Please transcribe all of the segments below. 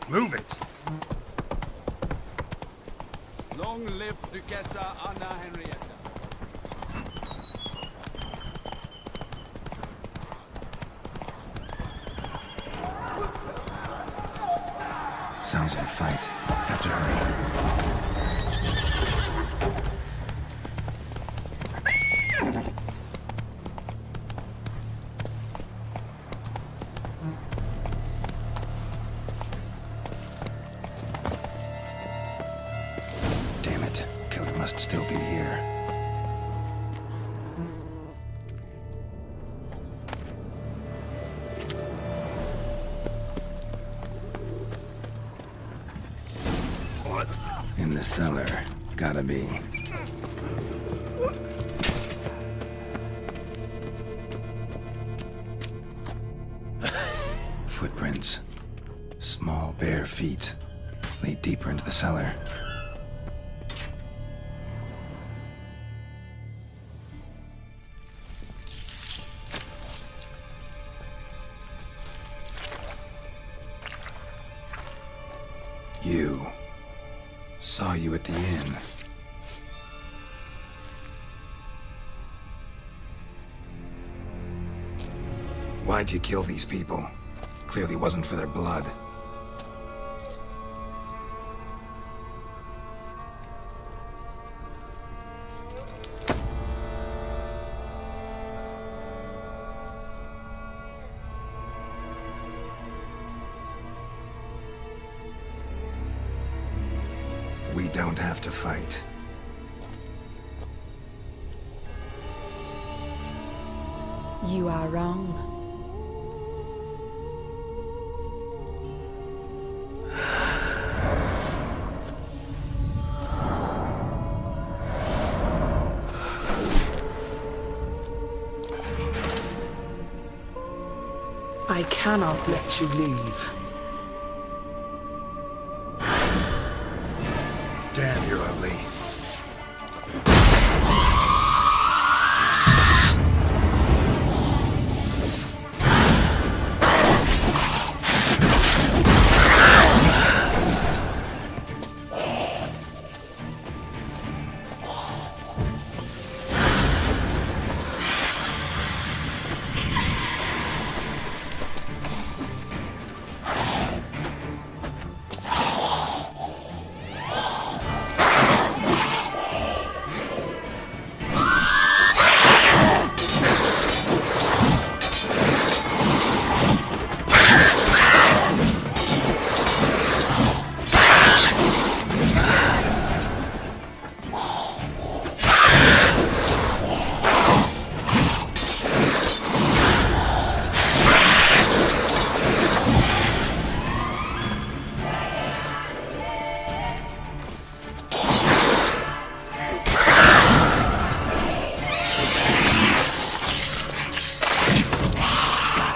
Move it! Long live Duchessa Anna Henrietta. Sounds like a fight. Have to hurry. Damn it. Killer must still be here. In the cellar. Gotta be. Footprints. Small, bare feet. Lead deeper into the cellar. You. Saw you at the inn. Why'd you kill these people? Clearly wasn't for their blood. We don't have to fight. You are wrong. I cannot let you leave. Damn, you're ugly.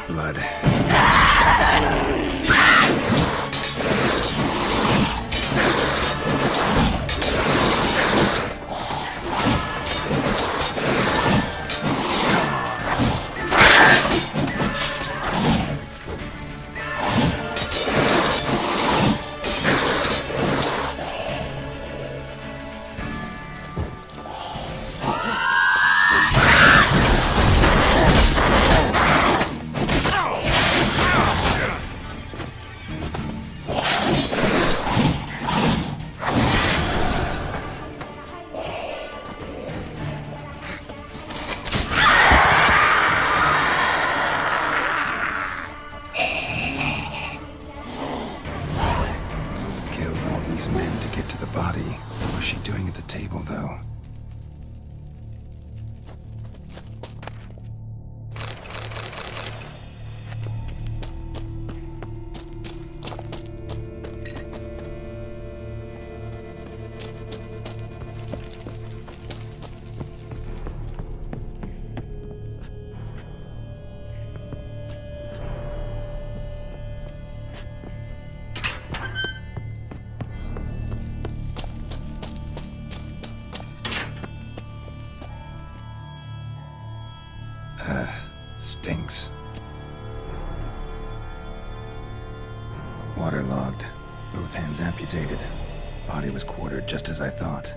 Blood. Men to get to the body. What was she doing at the table, though? Stinks. Waterlogged. Both hands amputated. Body was quartered just as I thought.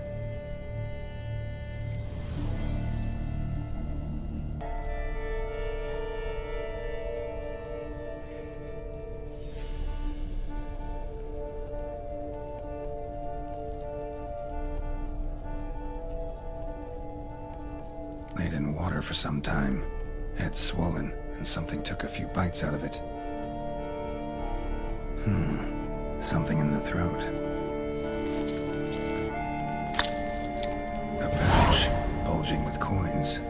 Laid in water for some time. Head swollen, and something took a few bites out of it. Something in the throat. A pouch, bulging with coins.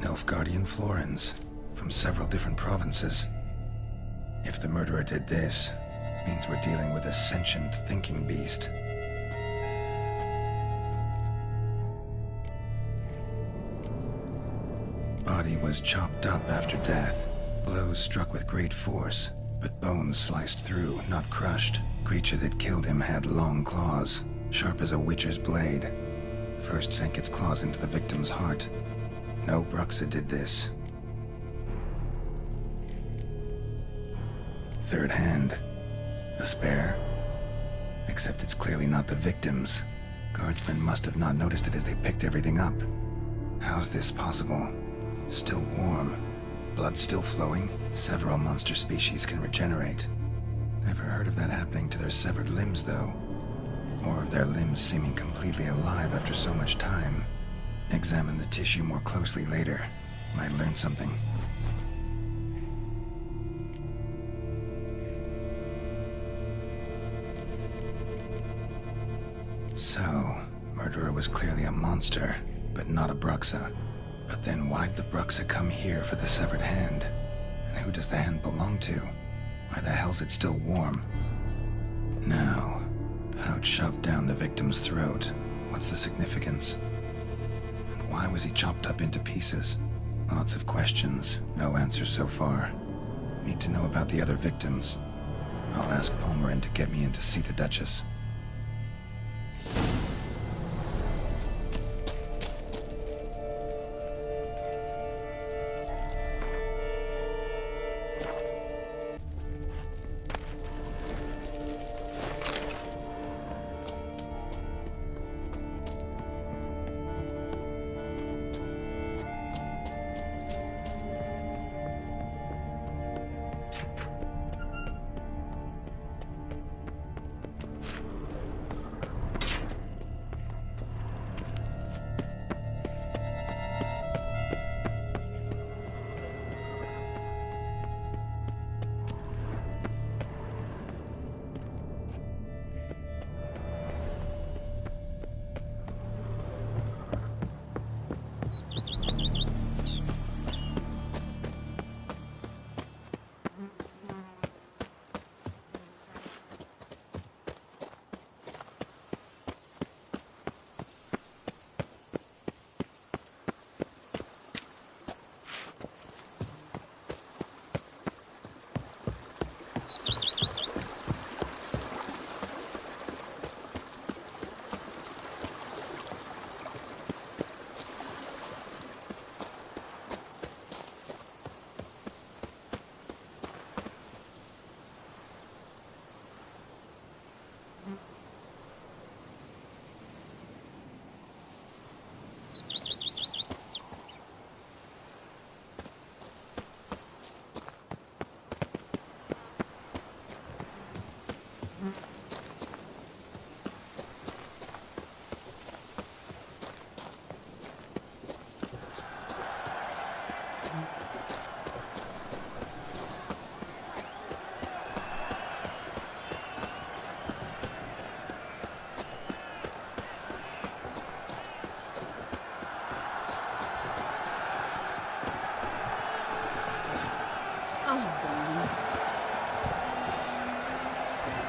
Nilfgaardian florins, from several different provinces. If the murderer did this, means we're dealing with a sentient thinking beast. Body was chopped up after death. Blows struck with great force, but bones sliced through, not crushed. Creature that killed him had long claws, sharp as a witcher's blade. First sank its claws into the victim's heart. No Bruxa did this. Third hand. A spare. Except it's clearly not the victim's. Guardsmen must have not noticed it as they picked everything up. How's this possible? Still warm. Blood still flowing. Several monster species can regenerate. Never heard of that happening to their severed limbs, though. Or of their limbs seeming completely alive after so much time. Examine the tissue more closely later. Might learn something. So, murderer was clearly a monster, but not a Bruxa. But then why'd the Bruxa come here for the severed hand? And who does the hand belong to? Why the hell's it still warm? Now, pouch shoved down the victim's throat. What's the significance? And why was he chopped up into pieces? Lots of questions, no answers so far. Need to know about the other victims. I'll ask Palmerin to get me in to see the Duchess.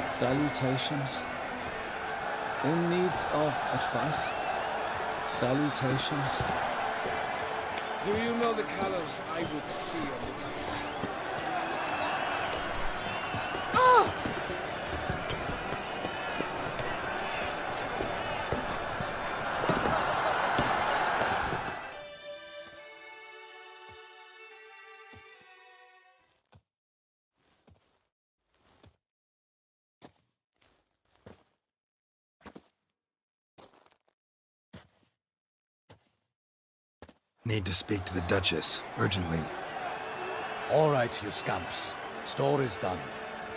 Salutations. In need of advice? Salutations. Do you know the colors I would see on the top? Need to speak to the Duchess, urgently. All right, you scamps. Story's done.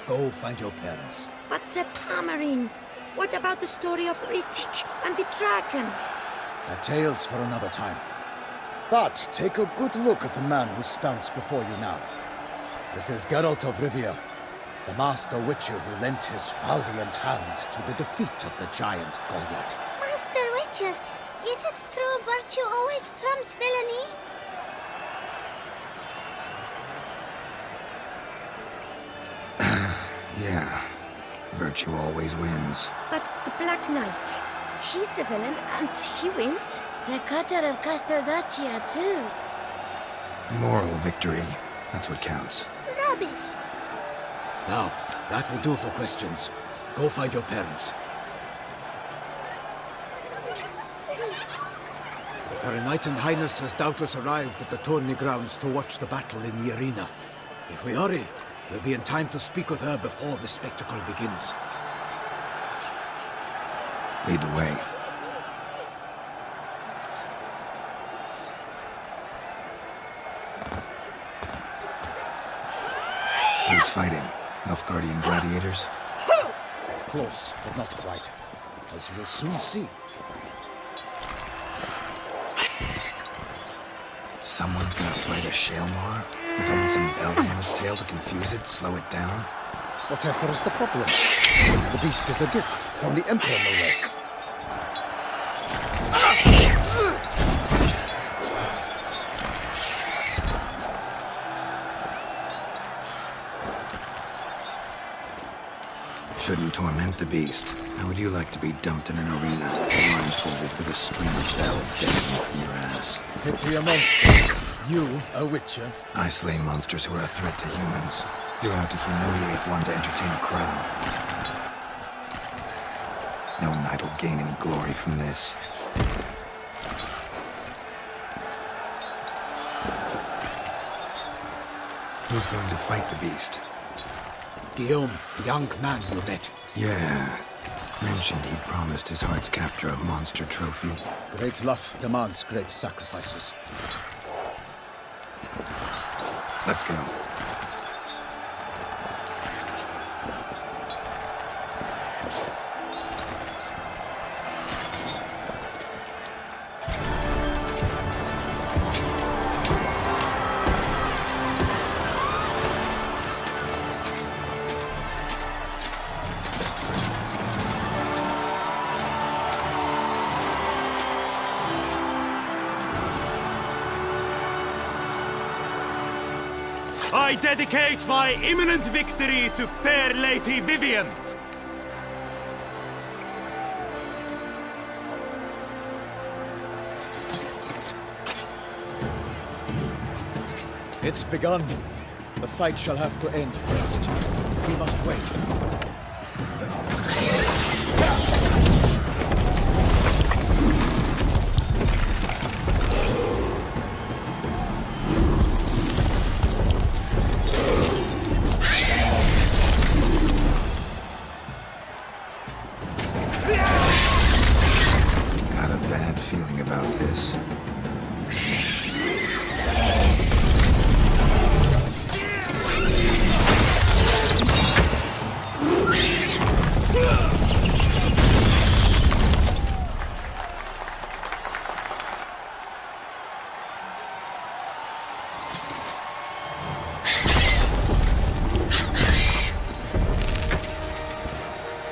Go find your parents. But the Palmerine, what about the story of Rittik and the dragon? They're tales for another time. But take a good look at the man who stands before you now. This is Geralt of Rivia, the master witcher who lent his valiant hand to the defeat of the giant Goliath. Master Witcher, is it true virtue always trumps villainy? Yeah. Virtue always wins. But the Black Knight, he's a villain and he wins. The cutter of Casteldacia, too. Moral victory. That's what counts. Rubbish. Now, that will do for questions. Go find your parents. Her Enlightened Highness has doubtless arrived at the tourney grounds to watch the battle in the arena. If we hurry, we'll be in time to speak with her before the spectacle begins. Lead the way. Who's fighting? Nilfgaardian gladiators? Close, but not quite. As you'll soon see. Someone's gonna fight a Shaelmar? With only some bells on its tail to confuse it, slow it down? Whatever is the problem? The beast is a gift from the Emperor, no less. Shouldn't torment the beast. How would you like to be dumped in an arena, blindfolded with a string of bells dangling from your ass? Pity a monster. You, a witcher. I slay monsters who are a threat to humans. You're out to humiliate one to entertain a crowd. No knight will gain any glory from this. Who's going to fight the beast? Guillaume, the young man you met. Yeah. Mentioned he'd promised his heart's capture a monster trophy. Great love demands great sacrifices. Let's go. I dedicate my imminent victory to fair Lady Vivian. It's begun. The fight shall have to end first. We must wait. Got a bad feeling about this.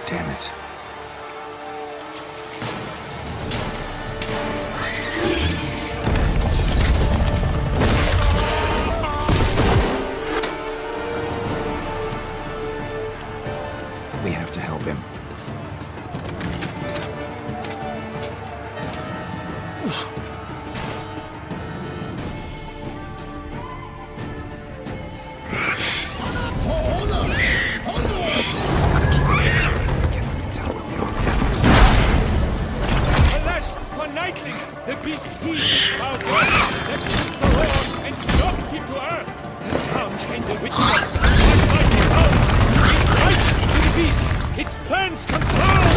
Damn it. We have to help him. Gotta keep it down. Can't even tell where we are yet. Alas, for Nightling, the beast heaved its loud voice, left him so on, and knocked him to earth. Down came the Witcher, one mighty power, right to the beast, its plans controlled.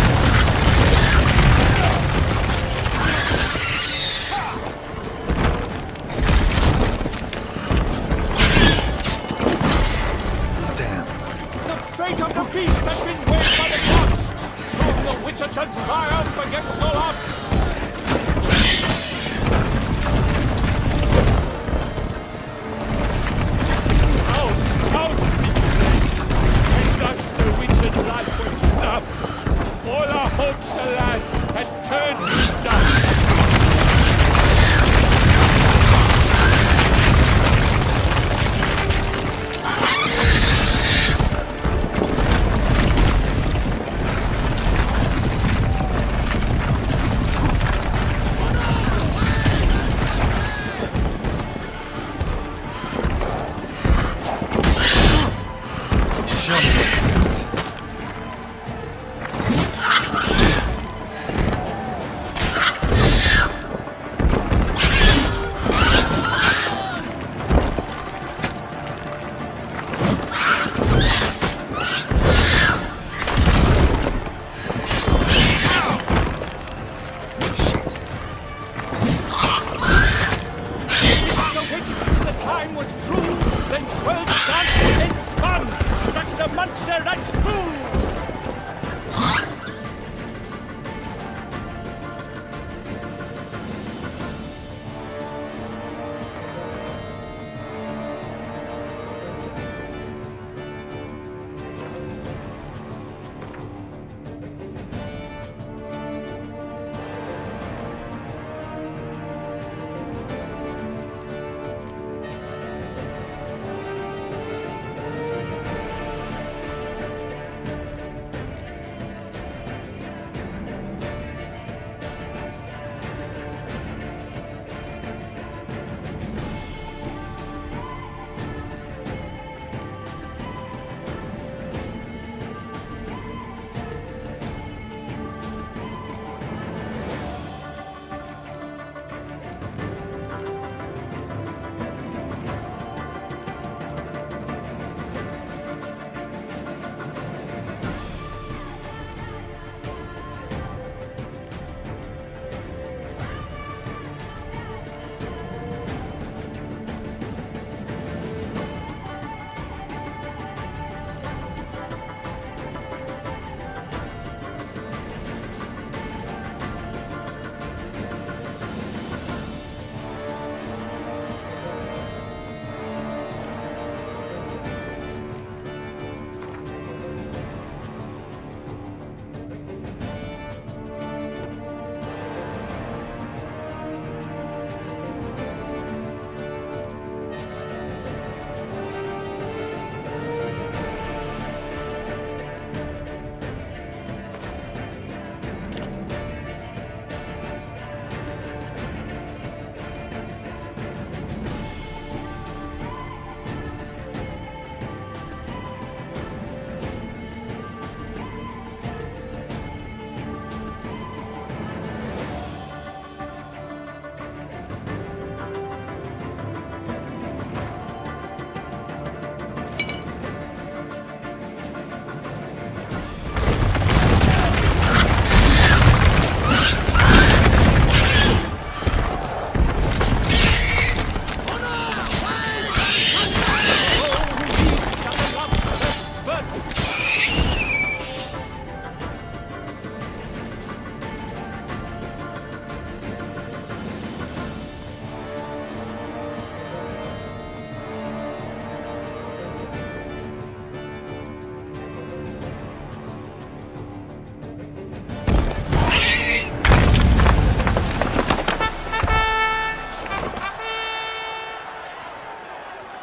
was true, then 12 danced and spun, struck the monster right through!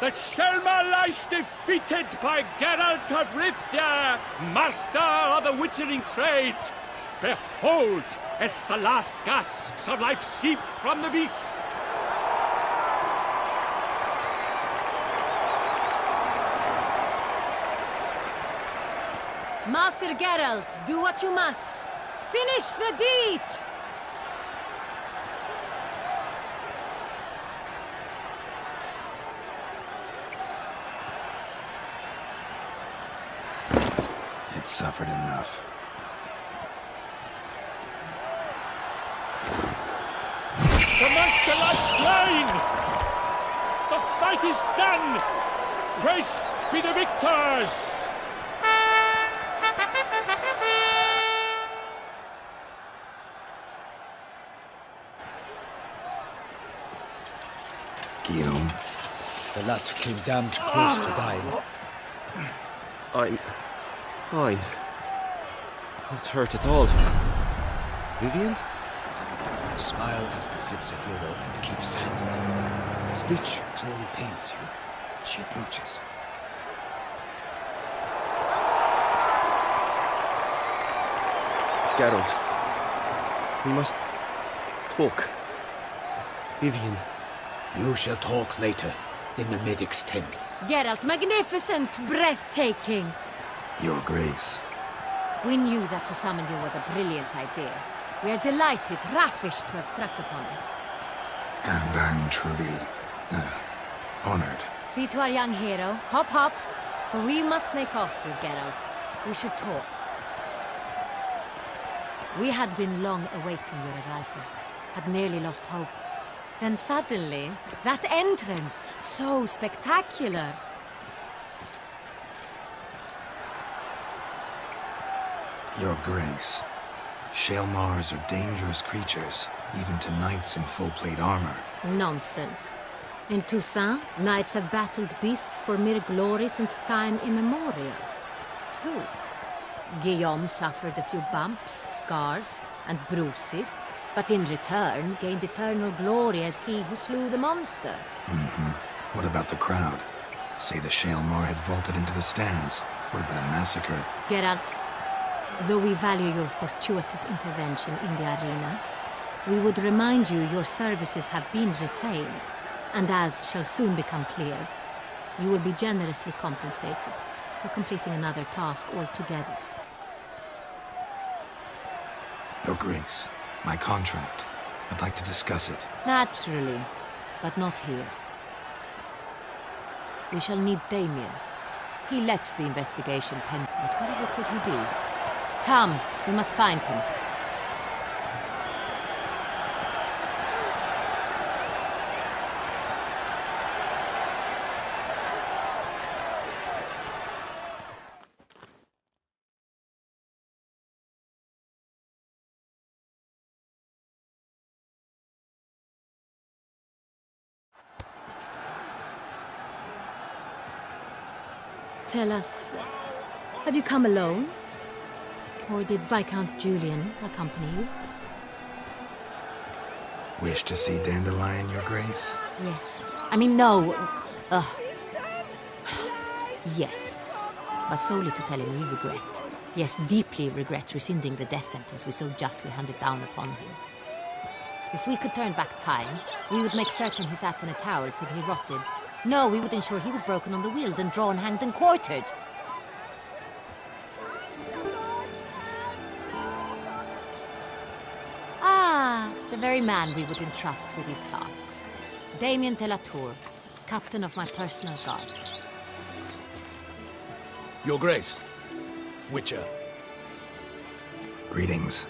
The Shelma lies defeated by Geralt of Rivia, master of the witchering trade. Behold, as the last gasps of life seep from the beast. Master Geralt, do what you must. Finish the deed! It's suffered enough. The monster lies slain! The fight is done! Praised be the victors! Guillaume? The lad came damned close to dying. I'm fine. Not hurt at all. Vivian? Smile as befits a hero and keep silent. Speech clearly pains you. She approaches. Geralt. We must talk. Vivian. You shall talk later, in the medic's tent. Geralt, magnificent, breathtaking. Your Grace. We knew that to summon you was a brilliant idea. We are delighted, ravished to have struck upon it. And I'm truly honored. See to our young hero. Hop, hop. For we must make off with Geralt. We should talk. We had been long awaiting your arrival. Had nearly lost hope. Then suddenly, that entrance, so spectacular. Your Grace, Shale Mars are dangerous creatures, even to knights in full plate armor. Nonsense. In Toussaint, knights have battled beasts for mere glory since time immemorial. True. Guillaume suffered a few bumps, scars, and bruises, but in return gained eternal glory as he who slew the monster. What about the crowd? Say the Shale Mar had vaulted into the stands. Would have been a massacre. Geralt, though we value your fortuitous intervention in the arena, we would remind you your services have been retained, and as shall soon become clear, you will be generously compensated for completing another task altogether. Your Grace, my contract. I'd like to discuss it. Naturally, but not here. We shall need Damien. He let the investigation pen, but wherever could he be? Come, we must find him. Tell us, have you come alone? Or did Viscount Julian accompany you? Wish to see Dandelion, Your Grace? Yes. I mean, no. Yes. But solely to tell him we regret. Yes, deeply regret rescinding the death sentence we so justly handed down upon him. If we could turn back time, we would make certain he sat in a tower till he rotted. No, we would ensure he was broken on the wheel, then drawn, hanged, and quartered. Ah, the very man we would entrust with these tasks. Damien de la Tour, captain of my personal guard. Your Grace, Witcher. Greetings.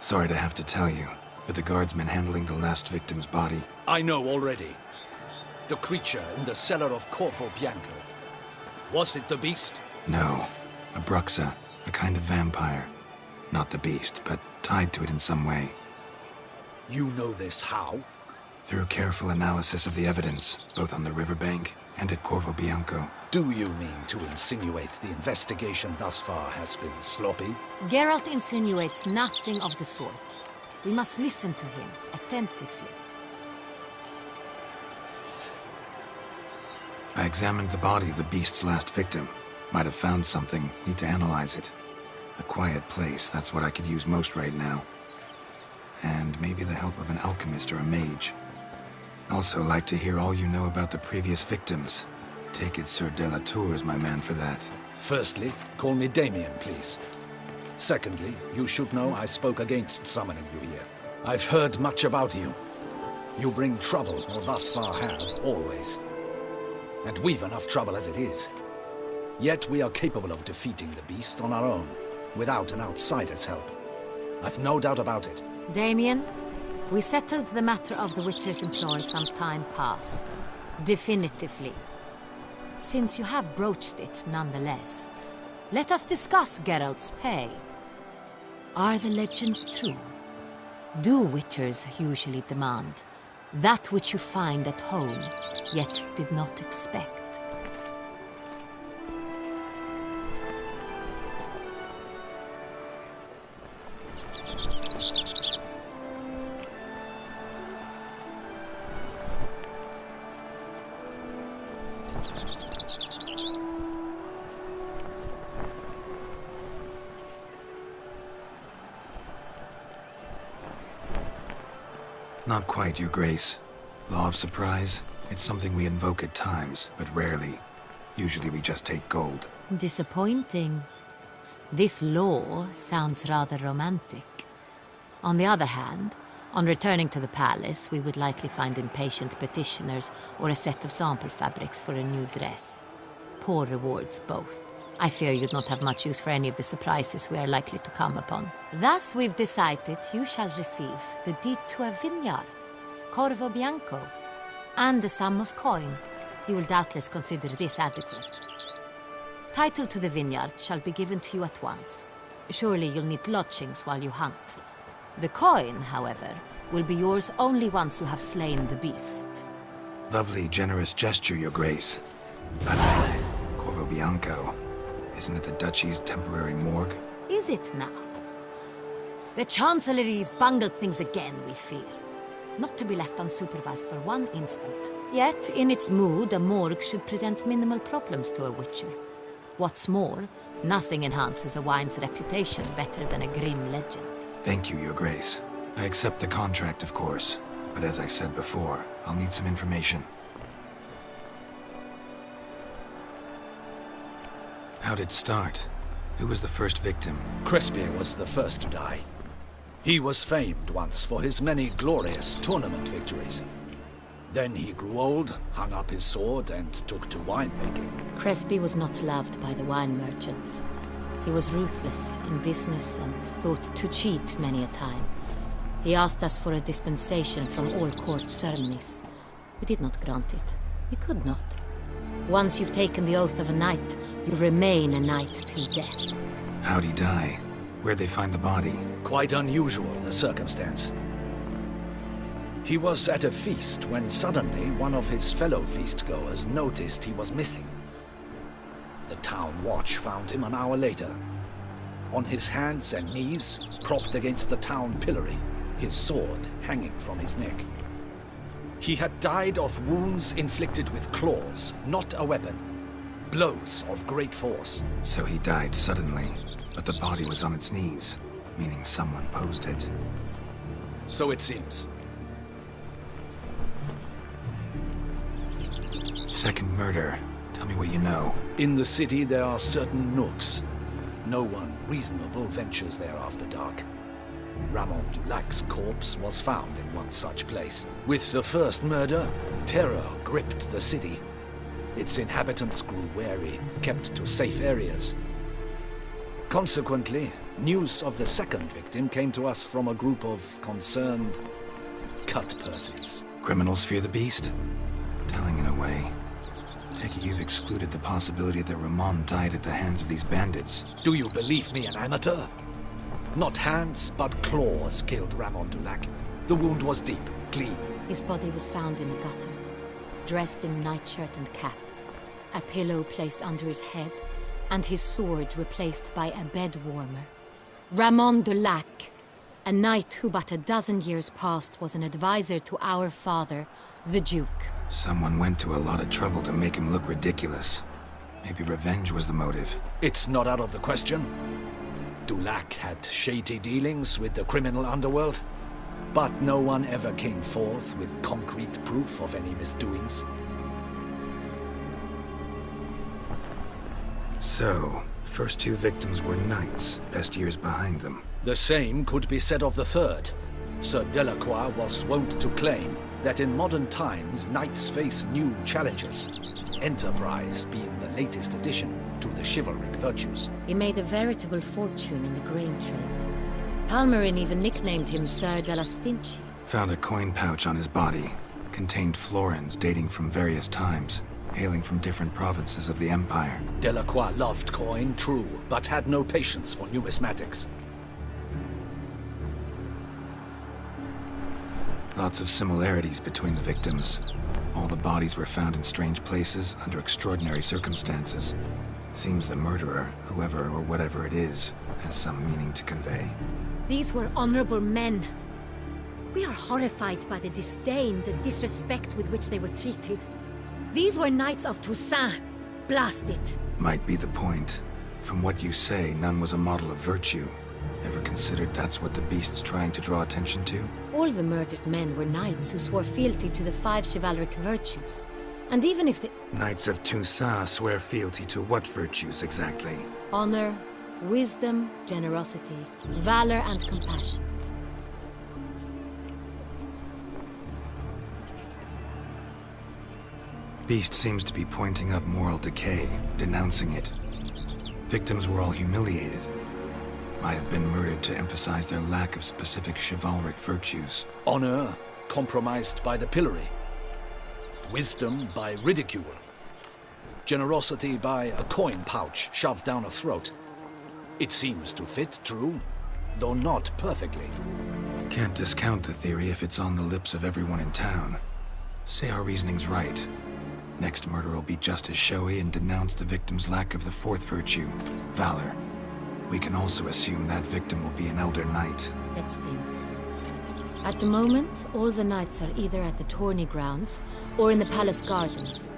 Sorry to have to tell you, but the guardsman handling the last victim's body... I know already. The creature in the cellar of Corvo Bianco. Was it the beast? No. A bruxa, a kind of vampire. Not the beast, but tied to it in some way. You know this how? Through careful analysis of the evidence, both on the riverbank and at Corvo Bianco. Do you mean to insinuate the investigation thus far has been sloppy? Geralt insinuates nothing of the sort. We must listen to him attentively. I examined the body of the beast's last victim. Might have found something, need to analyze it. A quiet place, that's what I could use most right now. And maybe the help of an alchemist or a mage. Also like to hear all you know about the previous victims. Take it Sir de la Tour is my man for that. Firstly, call me Damien, please. Secondly, you should know I spoke against summoning you here. I've heard much about you. You bring trouble, or thus far have, always. And we've enough trouble as it is. Yet we are capable of defeating the beast on our own, without an outsider's help. I've no doubt about it. Damien, we settled the matter of the Witcher's employ some time past. Definitively. Since you have broached it nonetheless, let us discuss Geralt's pay. Are the legends true? Do Witchers usually demand that which you find at home, yet did not expect? Not quite, Your Grace. Law of surprise, it's something we invoke at times, but rarely. Usually we just take gold. Disappointing. This law sounds rather romantic. On the other hand, on returning to the palace, we would likely find impatient petitioners or a set of sample fabrics for a new dress. Poor rewards both. I fear you'd not have much use for any of the surprises we are likely to come upon. Thus we've decided you shall receive the deed to a vineyard, Corvo Bianco, and the sum of coin. You will doubtless consider this adequate. Title to the vineyard shall be given to you at once. Surely you'll need lodgings while you hunt. The coin, however, will be yours only once you have slain the beast. Lovely, generous gesture, Your Grace. But Corvo Bianco, isn't it the Duchy's temporary morgue? Is it now? The Chancellery's bungled things again, we fear. Not to be left unsupervised for one instant. Yet, in its mood, a morgue should present minimal problems to a witcher. What's more, nothing enhances a wine's reputation better than a grim legend. Thank you, Your Grace. I accept the contract, of course. But as I said before, I'll need some information. How'd it start? Who was the first victim? Crespi was the first to die. He was famed once for his many glorious tournament victories. Then he grew old, hung up his sword, and took to winemaking. Crespi was not loved by the wine merchants. He was ruthless in business and thought to cheat many a time. He asked us for a dispensation from all court ceremonies. We did not grant it. We could not. Once you've taken the oath of a knight, you remain a knight till death. How'd he die? Where'd they find the body? Quite unusual, the circumstance. He was at a feast when suddenly one of his fellow feastgoers noticed he was missing. The town watch found him an hour later. On his hands and knees, propped against the town pillory, his sword hanging from his neck. He had died of wounds inflicted with claws, not a weapon. Blows of great force. So he died suddenly, but the body was on its knees, meaning someone posed it. So it seems. Second murder. Tell me what you know. In the city there are certain nooks. No one reasonable ventures there after dark. Ramon Dulac's corpse was found in one such place. With the first murder, terror gripped the city. Its inhabitants grew wary, kept to safe areas. Consequently, news of the second victim came to us from a group of concerned cut-purses. Criminals fear the beast? Telling in a way. Take it you've excluded the possibility that Ramon died at the hands of these bandits. Do you believe me an amateur? Not hands, but claws killed Ramon Dulac. The wound was deep, clean. His body was found in a gutter, dressed in nightshirt and cap, a pillow placed under his head, and his sword replaced by a bed warmer. Ramon Dulac, a knight who but a dozen years past was an advisor to our father, the Duke. Someone went to a lot of trouble to make him look ridiculous. Maybe revenge was the motive. It's not out of the question. Dulac had shady dealings with the criminal underworld, but no one ever came forth with concrete proof of any misdoings. So, first two victims were knights, best years behind them. The same could be said of the third. Sir Delacroix was wont to claim that in modern times knights face new challenges, enterprise being the latest addition to the chivalric virtues. He made a veritable fortune in the grain trade. Palmerin even nicknamed him Sir de la Stinchi. Found a coin pouch on his body. Contained florins dating from various times, hailing from different provinces of the Empire. Delacroix loved coin, true, but had no patience for numismatics. Lots of similarities between the victims. All the bodies were found in strange places under extraordinary circumstances. Seems the murderer, whoever or whatever it is, has some meaning to convey. These were honorable men. We are horrified by the disdain, the disrespect with which they were treated. These were knights of Toussaint. Blast it. Might be the point. From what you say, none was a model of virtue. Ever considered that's what the beast's trying to draw attention to? All the murdered men were knights who swore fealty to the 5 chivalric virtues. And even if the... Knights of Toussaint swear fealty to what virtues exactly? Honor, wisdom, generosity, valor, and compassion. Beast seems to be pointing up moral decay, denouncing it. Victims were all humiliated. Might have been murdered to emphasize their lack of specific chivalric virtues. Honor compromised by the pillory. Wisdom by ridicule. Generosity by a coin pouch shoved down a throat. It seems to fit, true, though not perfectly. Can't discount the theory if it's on the lips of everyone in town. Say our reasoning's right. Next murder will be just as showy and denounce the victim's lack of the fourth virtue, valor. We can also assume that victim will be an elder knight. Let's think. At the moment, all the knights are either at the tourney grounds or in the palace gardens.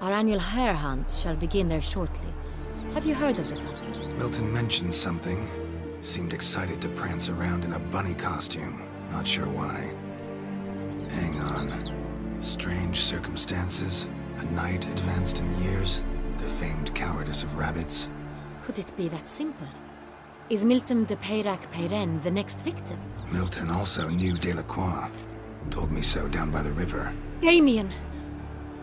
Our annual hare hunt shall begin there shortly. Have you heard of the custom? Milton mentioned something. Seemed excited to prance around in a bunny costume. Not sure why. Hang on. Strange circumstances. A knight advanced in years. The famed cowardice of rabbits. Could it be that simple? Is Milton de Peyrac-Peyren the next victim? Milton also knew Delacroix. Told me so down by the river. Damien!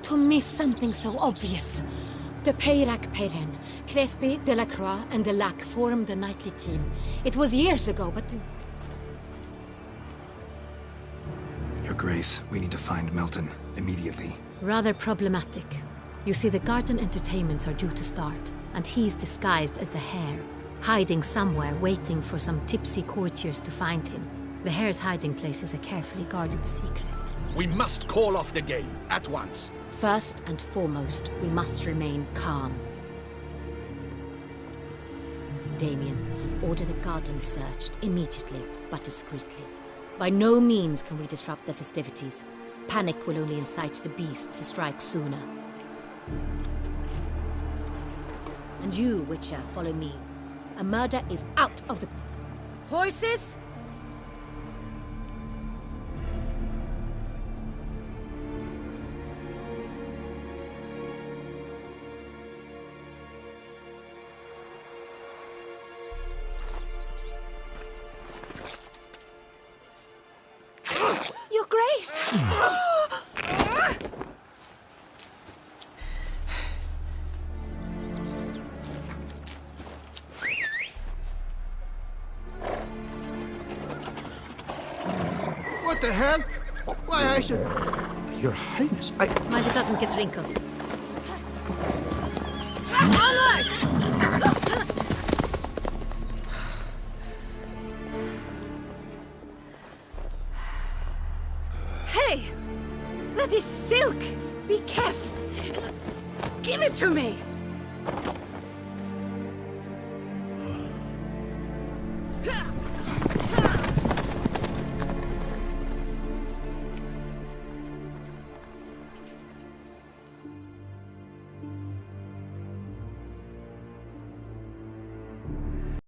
To miss something so obvious. De Peyrac-Peyren, Crespi, Delacroix, and Delac formed a knightly team. It was years ago, but... Your Grace, we need to find Milton, immediately. Rather problematic. You see, the garden entertainments are due to start, and he's disguised as the hare, hiding somewhere, waiting for some tipsy courtiers to find him. The hare's hiding place is a carefully guarded secret. We must call off the game, at once. First and foremost, we must remain calm. Damien, order the garden searched immediately, but discreetly. By no means can we disrupt the festivities. Panic will only incite the beast to strike sooner. And you, Witcher, follow me. A murder is out of the... Horses? Your Grace! What the hell? Why, I should... Your Highness, Mind it doesn't get wrinkled. Onward! Hey! That is silk! Be careful! Give it to me!